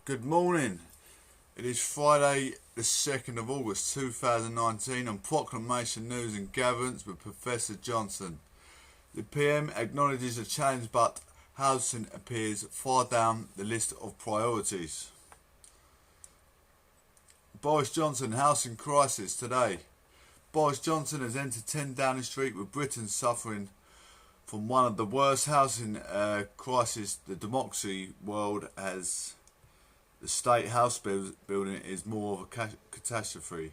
Good morning. It is Friday the 2nd of August 2019 on Proclamation News and Gatherence with Professor Johnson. The PM acknowledges a challenge, but housing appears far down the list of priorities. Boris Johnson housing crisis today. Boris Johnson has entered 10 Downing Street with Britain suffering from one of the worst housing crises the democracy world has. The state house building is more of a catastrophe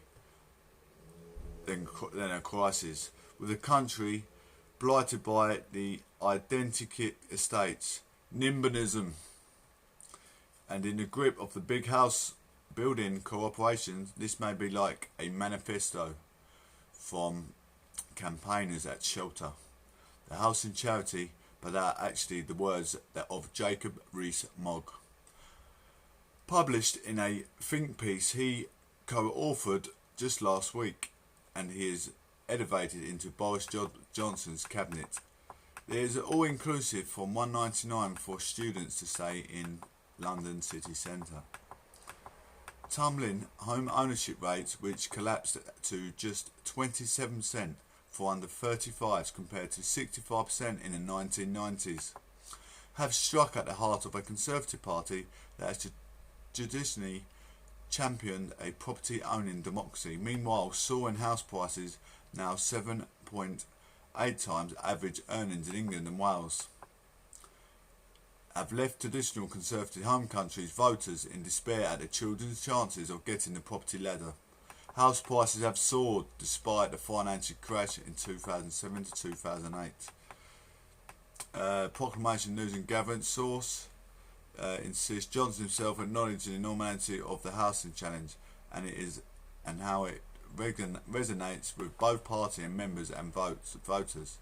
than a crisis, with the country blighted by the identikit estates, NIMBYism, and in the grip of the big house building corporations. This may be like a manifesto from campaigners at Shelter, the housing charity, but they are actually the words of Jacob Rees-Mogg. Published in a think piece he co-authored just last week, and he is elevated into Boris Johnson's cabinet. There is all-inclusive from $1.99 for students to stay in London city centre. Tumbling home ownership rates, which collapsed to just 27% for under 35s compared to 65% in the 1990s, have struck at the heart of a Conservative Party that has traditionally championed a property-owning democracy. Meanwhile, soaring house prices, now 7.8 times average earnings in England and Wales, have left traditional Conservative home countries voters in despair at their children's chances of getting the property ladder. House prices have soared despite the financial crash in 2007 to 2008. Proclamation News and Gatherence source insists Johnson himself acknowledged the normality of the housing challenge and how it resonates with both party and members and voters.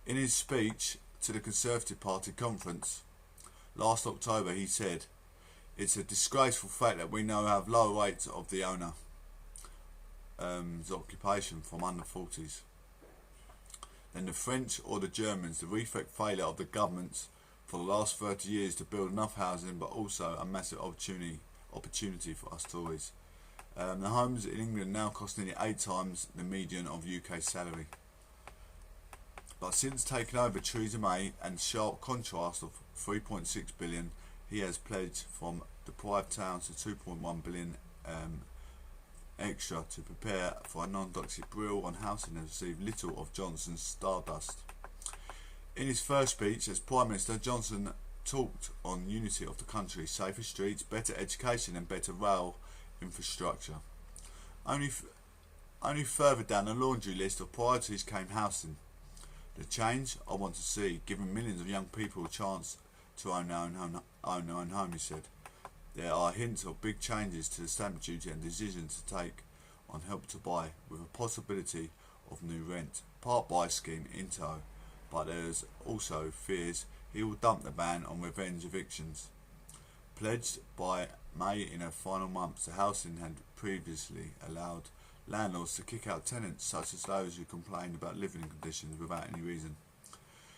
In his speech to the Conservative Party conference last October, he said, "It's a disgraceful fact that we now have lower rates of the owner's occupation from under 40s than the French or the Germans. The reflect failure of the governments for the last 30 years to build enough housing, but also a massive opportunity for us Tories. The homes in England now cost nearly 8 times the median of UK salary. But since taking over Theresa May, and sharp contrast of 3.6 billion he has pledged from deprived towns to 2.1 billion extra to prepare for a non-toxic bill on housing, has received little of Johnson's stardust." In his first speech as Prime Minister, Johnson talked on unity of the country, safer streets, better education and better rail infrastructure. Only further down the laundry list of priorities came housing. "The change I want to see, giving millions of young people a chance to own their own home," he said. "There are hints of big changes to the stamp duty and decisions to take on Help to Buy, with a possibility of new rent, part buy scheme in tow. But there is also fears he will dump the ban on revenge evictions." Pledged by May in her final months, the housing had previously allowed landlords to kick out tenants, such as those who complained about living conditions without any reason.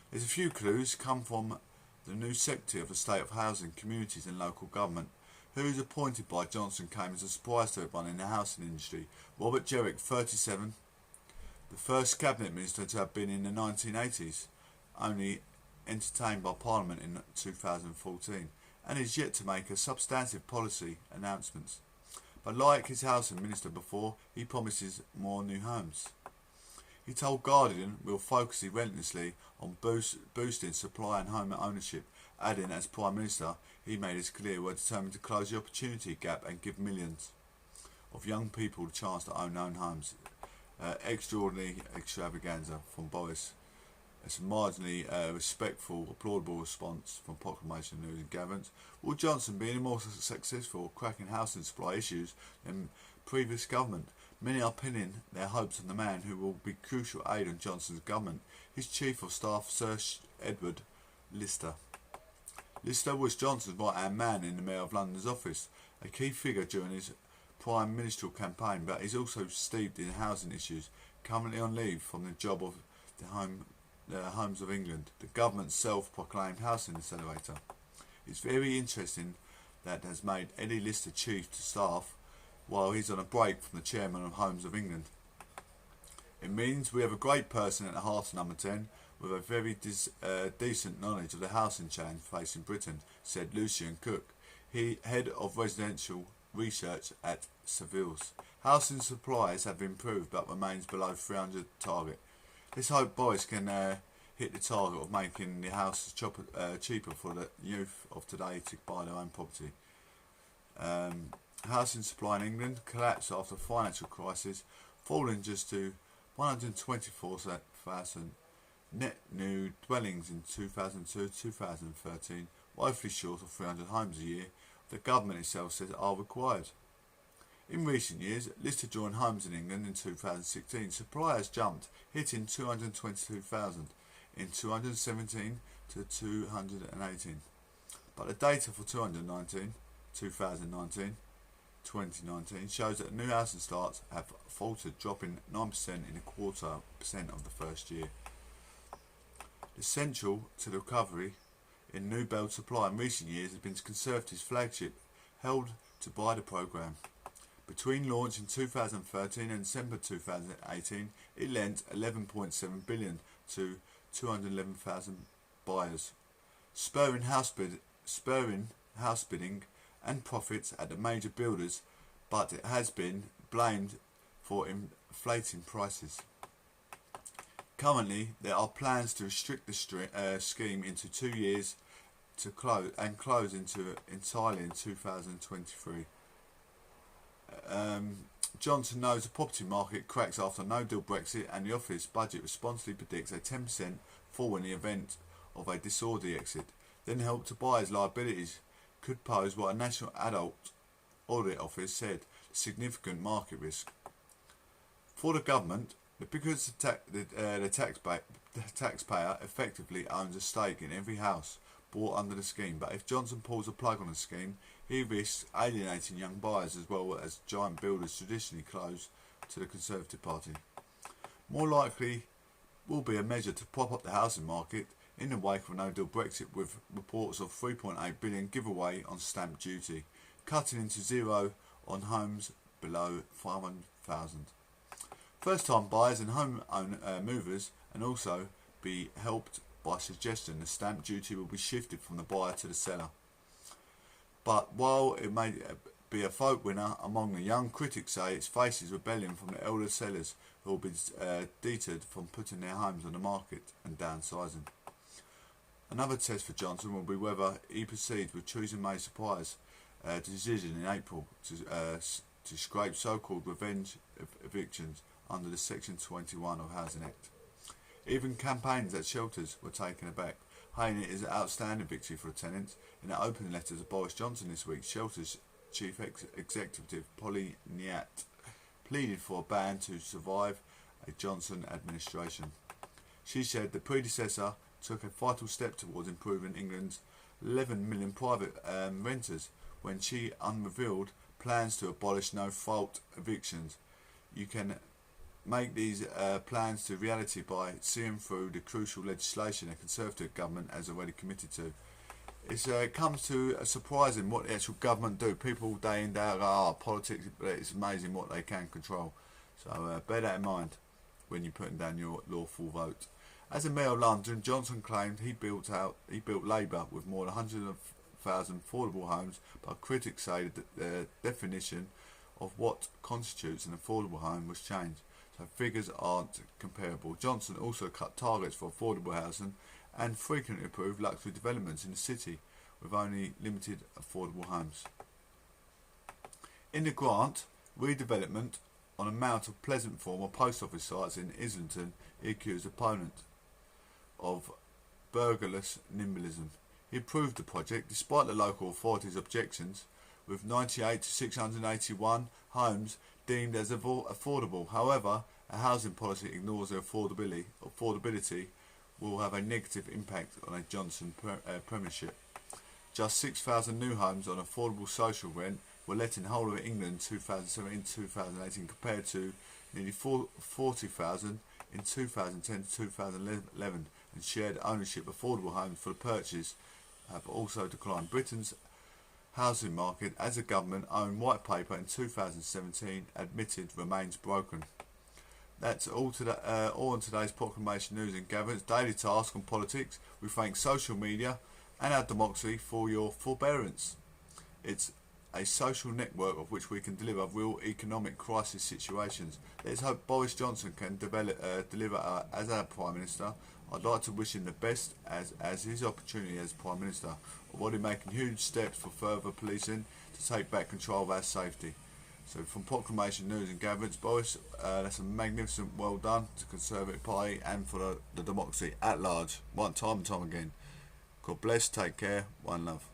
There's a few clues come from the new Secretary of the State of Housing, Communities and Local Government, who is appointed by Johnson, came as a surprise to everyone in the housing industry. Robert Jerrick, 37, the first cabinet minister to have been in the 1980s, only entertained by Parliament in 2014, and is yet to make a substantive policy announcements. But like his housing minister before, he promises more new homes. He told Guardian, "We'll focus relentlessly on boosting supply and home ownership," adding, "As Prime Minister, he made it clear we're determined to close the opportunity gap and give millions of young people the chance to own their own homes." Extraordinary extravaganza from Boris. It's a marginally respectful, applaudable response from Proclamation News and Gatherence. Will Johnson be any more successful cracking housing supply issues than previous government? Many are pinning their hopes on the man who will be crucial aid on Johnson's government, his Chief of Staff, Sir Edward Lister. Lister was Johnson's right-hand man in the Mayor of London's office, a key figure during his prime ministerial campaign, but he's also steeped in housing issues, currently on leave from the job of the Homes of England, the government's self-proclaimed housing accelerator. It's very interesting that has made Eddie Lister chief to staff while he's on a break from the chairman of Homes of England. It means we have a great person at the heart of number 10 with a very decent knowledge of the housing challenge facing Britain, said Lucian Cook, head of residential research at Savills. Housing supplies have improved but remains below 300 target. Let's hope Boris can hit the target of making the houses cheaper for the youth of today to buy their own property. Housing supply in England collapsed after the financial crisis, falling just to 124,000 net new dwellings in 2002-2013, woefully short of 300 homes a year the government itself says are required. In recent years, listed joint homes in England in 2016, supply has jumped, hitting 222,000 in 2017 to 2018. But the data for 2019 shows that new housing starts have faltered, dropping 9% in a quarter percent of the first year. Essential to the recovery in new build supply in recent years has been Conservative's flagship Held to Buy the programme. Between launch in 2013 and December 2018, it lent 11.7 billion to 211,000 buyers, spurring house bidding and profits at the major builders, but it has been blamed for inflating prices. Currently, there are plans to restrict the scheme into 2 years to close entirely in 2023. Johnson knows the property market cracks after no-deal Brexit, and the office budget responsibly predicts a 10% fall in the event of a disorderly exit. Then Help to Buy's liabilities could pose what a National Adult Audit Office said significant market risk. For the government, because the taxpayer effectively owns a stake in every house bought under the scheme, but if Johnson pulls a plug on the scheme, he risks alienating young buyers as well as giant builders traditionally close to the Conservative Party. More likely will be a measure to prop up the housing market in the wake of a no-deal Brexit, with reports of 3.8 billion giveaway on stamp duty, cutting into zero on homes below 500,000. First-time buyers and home movers, and also be helped by suggestion the stamp duty will be shifted from the buyer to the seller. But while it may be a vote winner among the young, critics say it faces rebellion from the elder sellers who will be deterred from putting their homes on the market and downsizing. Another test for Johnson will be whether he proceeds with choosing May suppliers' decision in April to scrape so-called revenge evictions under the Section 21 of Housing Act. Even campaigns at shelters were taken aback, hailing it as an outstanding victory for the tenants. In an opening letter to Boris Johnson this week, Shelter's Chief Executive Polly Nyat pleaded for a ban to survive a Johnson administration. She said the predecessor took a vital step towards improving England's 11 million private renters when she unrevealed plans to abolish no-fault evictions. You can make these plans to reality by seeing through the crucial legislation the Conservative government has already committed to. It comes to surprising what the actual government do. People day in day out go, politics, but it's amazing what they can control. So bear that in mind when you're putting down your lawful vote. As a Mayor of London, Johnson claimed he built Labour with more than 100,000 affordable homes, but critics say that the definition of what constitutes an affordable home was changed, so figures aren't comparable. Johnson also cut targets for affordable housing and frequently approved luxury developments in the city with only limited affordable homes. In the grant, redevelopment on a mount of pleasant former post office sites in Islington, he accused opponent of burgerless nimblism. He approved the project despite the local authorities' objections, with 98 to 681 homes deemed as affordable. However, a housing policy ignores their affordability will have a negative impact on a Johnson premiership. Just 6,000 new homes on affordable social rent were let in the whole of England 2017-2018 compared to nearly 40,000 in 2010-2011, and shared ownership affordable homes for the purchase have also declined. Britain's housing market, as a government-owned white paper in 2017 admitted, remains broken. That's all on today's Proclamation News and Gatherence daily task on politics. We thank social media and our democracy for your forbearance. It's a social network of which we can deliver real economic crisis situations. Let's hope Boris Johnson can deliver as our Prime Minister. I'd like to wish him the best as his opportunity as Prime Minister, already making huge steps for further policing to take back control of our safety. So from Proclamation News and Gatherence, Boris, that's a magnificent well done to the Conservative Party and for the democracy at large, one time and time again. God bless, take care, one love.